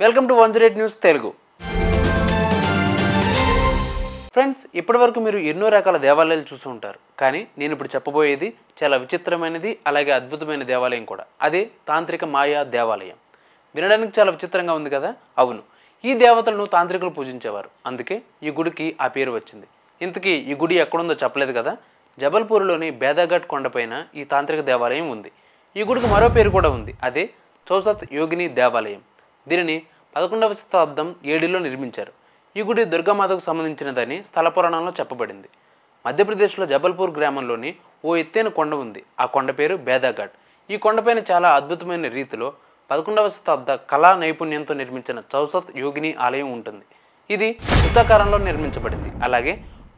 Welcome to 108 news Telugu. Friends, ఇప్పటివరకు మీరు ఎన్నో రకాల దేవాలయాలు చూసి ఉంటారు. కానీ నేను ఇప్పుడు చెప్పబోయేది చాలా విచిత్రమైనది, అలాగే అద్భుతమైన దేవాలయం కూడా. అదే తాంత్రిక మాయా దేవాలయం. వినడానికి చాలా విచిత్రంగా ఉంది కదా? అవును, ఈ దేవతలను తాంత్రికులు పూజించేవారు. అందుకే ఈ గుడికి ఆ పేరు వచ్చింది. ఇంతకీ ఈ గుడి ఎక్కడుందో చెప్పలేదు కదా? జబల్పూర్లోని బేదాఘాట్ కొండపైన ఈ తాంత్రిక దేవాలయం ఉంది. ఈ గుడికి మరో పేరు కూడా ఉంది. అదే చౌసత్ యోగిని దేవాలయం. దీనిని 11వ శతాబ్దం ఏడీలో నిర్మించారు. ఈ గుడి దుర్గామాతకు సంబంధించినదని స్థల పురాణంలో చెప్పబడింది. మధ్యప్రదేశ్లో జబల్పూర్ గ్రామంలోని ఓ ఎత్తైన కొండ ఉంది. ఆ కొండ పేరు బేదాఘాట్. ఈ కొండపైన చాలా అద్భుతమైన రీతిలో 11వ శతాబ్ద కళా నైపుణ్యంతో నిర్మించిన చౌసత్ యోగిని ఆలయం ఉంటుంది. ఇది వృత్తాకారంలో నిర్మించబడింది. అలాగే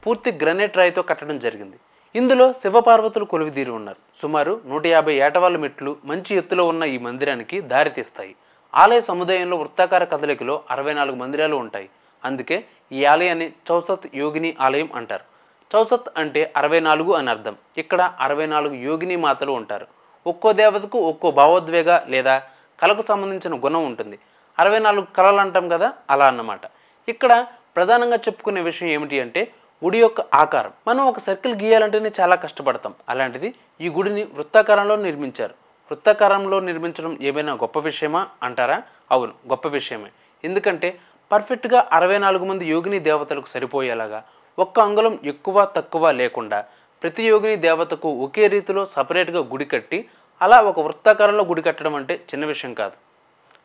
పూర్తి గ్రనైట్ రాయితో కట్టడం జరిగింది. ఇందులో శివపార్వతులు కొలువుదీరి ఉన్నారు. సుమారు 150 ఏటవాళ్ళ మెట్లు మంచి ఎత్తులో ఉన్న ఈ మందిరానికి దారితీస్తాయి. ఆలయ సముదాయంలో వృత్తాకార కదలికలో 64 మందిరాలు ఉంటాయి. అందుకే ఈ ఆలయాన్ని చౌసత్ యోగిని ఆలయం అంటారు. చౌసత్ అంటే 64 అని అర్థం. ఇక్కడ 64 యోగిని మాతలు ఉంటారు. ఒక్కో దేవతకు ఒక్కో భావోద్వేగ లేదా కళకు సంబంధించిన గుణం ఉంటుంది. 64 కళలు అంటాం కదా, అలా అన్నమాట. ఇక్కడ ప్రధానంగా చెప్పుకునే విషయం ఏమిటి అంటే గుడి యొక్క ఆకారం. మనం ఒక సర్కిల్ గీయాలంటేనే చాలా కష్టపడతాం. అలాంటిది ఈ గుడిని వృత్తాకారంలో నిర్మించారు. వృత్తాకారంలో నిర్మించడం ఏమైనా గొప్ప విషయమా అంటారా? అవును, గొప్ప విషయమే. ఎందుకంటే పర్ఫెక్ట్గా 64 మంది యోగిని దేవతలకు సరిపోయేలాగా ఒక్క అంగుళం ఎక్కువ తక్కువ లేకుండా ప్రతి యోగిని దేవతకు ఒకే రీతిలో సపరేట్గా గుడి కట్టి అలా ఒక వృత్తాకారంలో గుడి కట్టడం అంటే చిన్న విషయం కాదు.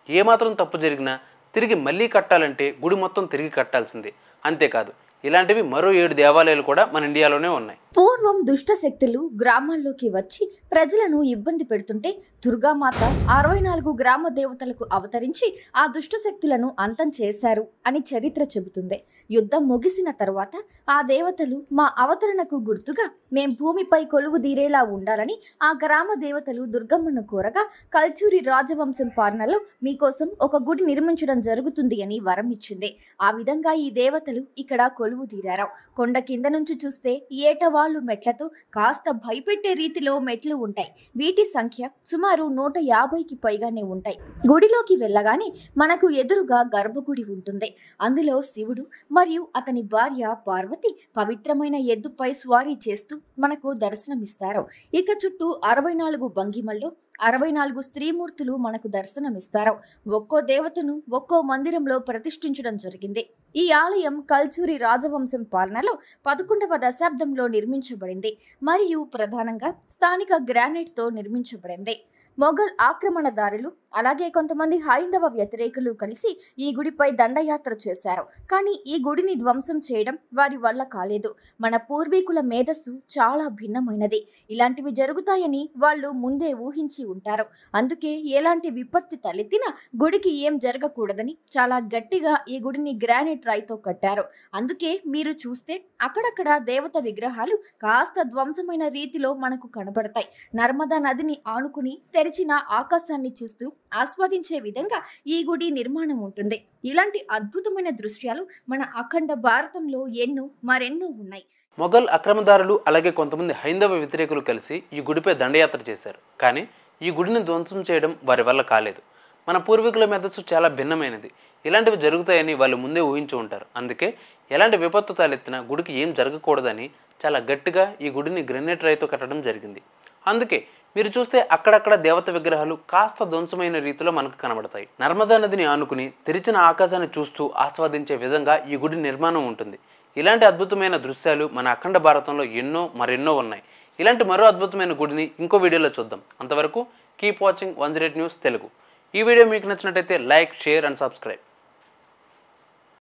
ఏమాత్రం తప్పు జరిగినా తిరిగి మళ్ళీ కట్టాలంటే గుడి మొత్తం తిరిగి కట్టాల్సిందే. అంతేకాదు, ఇలాంటివి మరో 7 దేవాలయాలు కూడా మన ఇండియాలోనే ఉన్నాయి. పూర్వం దుష్ట శక్తులు గ్రామాల్లోకి వచ్చి ప్రజలను ఇబ్బంది పెడుతుంటే దుర్గామాత 64 గ్రామ దేవతలకు అవతరించి ఆ దుష్ట శక్తులను అంతం చేశారు అని చరిత్ర చెబుతుంది. యుద్ధం ముగిసిన తర్వాత ఆ దేవతలు మా అవతరణకు గుర్తుగా మేం భూమిపై కొలువు తీరేలా ఉండాలని ఆ గ్రామ దేవతలు దుర్గమ్మను కోరగా కల్చూరి రాజవంశం పాలనలో మీకోసం ఒక గుడి నిర్మించడం జరుగుతుంది అని వరం ఇచ్చింది. ఆ విధంగా ఈ దేవతలు ఇక్కడ కొలువు తీరారు. కొండ కింద నుంచి చూస్తే ఏటవాళ్ళు మెట్లతో కాస్త భయపెట్టే రీతిలో మెట్లు ఉంటాయి. వీటి సంఖ్య సుమారు 150కి పైగానే ఉంటాయి. గుడిలోకి వెళ్ళగానే మనకు ఎదురుగా గర్భగుడి ఉంటుంది. అందులో శివుడు మరియు అతని భార్య పార్వతి పవిత్రమైన ఎద్దుపై స్వారీ చేస్తూ మనకు దర్శనమిస్తారు. ఇక చుట్టూ 64 భంగిమల్లో 64 స్త్రీమూర్తులు మనకు దర్శనమిస్తారు. ఒక్కో దేవతను ఒక్కో మందిరంలో ప్రతిష్ఠించడం జరిగింది. ఈ ఆలయం కల్చూరి రాజవంశం పాలనలో 11వ దశాబ్దంలో నిర్మించబడింది మరియు ప్రధానంగా స్థానిక గ్రానైట్తో నిర్మించబడింది. మొఘల్ ఆక్రమణదారులు అలాగే కొంతమంది హైందవ వ్యతిరేకులు కలిసి ఈ గుడిపై దండయాత్ర చేశారు. కానీ ఈ గుడిని ధ్వంసం చేయడం వారి వల్ల కాలేదు. మన పూర్వీకుల మేధస్సు చాలా భిన్నమైనది. ఇలాంటివి జరుగుతాయని వాళ్ళు ముందే ఊహించి ఉంటారు. అందుకే ఎలాంటి విపత్తి తలెత్తినా గుడికి ఏం జరగకూడదని చాలా గట్టిగా ఈ గుడిని గ్రానైట్ రాయితో కట్టారు. అందుకే మీరు చూస్తే అక్కడక్కడ దేవత విగ్రహాలు కాస్త ధ్వంసమైన రీతిలో మనకు కనబడతాయి. నర్మదా నదిని ఆనుకుని తెరిచిన ఆకాశాన్ని చూస్తూ ఆస్వాదించే విధంగా ఈ గుడి నిర్మాణం ఉంటుంది. ఇలాంటి అద్భుతమైన దృశ్యాలు మన అఖండ భారతంలో మరెన్నో ఉన్నాయి. మొఘల్ ఆక్రమణదారులు అలాగే కొంతమంది హైందవ వ్యతిరేకులు కలిసి ఈ గుడిపై దండయాత్ర చేశారు. కానీ ఈ గుడిని ధ్వంసం చేయడం వారి వల్ల కాలేదు. మన పూర్వీకుల మేధస్సు చాలా భిన్నమైనది. ఇలాంటివి జరుగుతాయని వాళ్ళు ముందే ఊహించి ఉంటారు. అందుకే ఎలాంటి విపత్తు తలెత్తినా గుడికి ఏం జరగకూడదని చాలా గట్టిగా ఈ గుడిని గ్రెనేట్ రాయితో కట్టడం జరిగింది. అందుకే మీరు చూస్తే అక్కడక్కడ దేవత విగ్రహాలు కాస్త ధ్వంసమైన రీతిలో మనకు కనబడతాయి. నర్మదా నదిని ఆనుకుని తెరిచిన ఆకాశాన్ని చూస్తూ ఆస్వాదించే విధంగా ఈ గుడి నిర్మాణం ఉంటుంది. ఇలాంటి అద్భుతమైన దృశ్యాలు మన అఖండ భారతంలో మరెన్నో ఉన్నాయి. ఇలాంటి మరో అద్భుతమైన గుడిని ఇంకో వీడియోలో చూద్దాం. అంతవరకు కీప్ వాచింగ్ 108 న్యూస్ తెలుగు. ఈ వీడియో మీకు నచ్చినట్టయితే లైక్, షేర్ అండ్ సబ్స్క్రైబ్.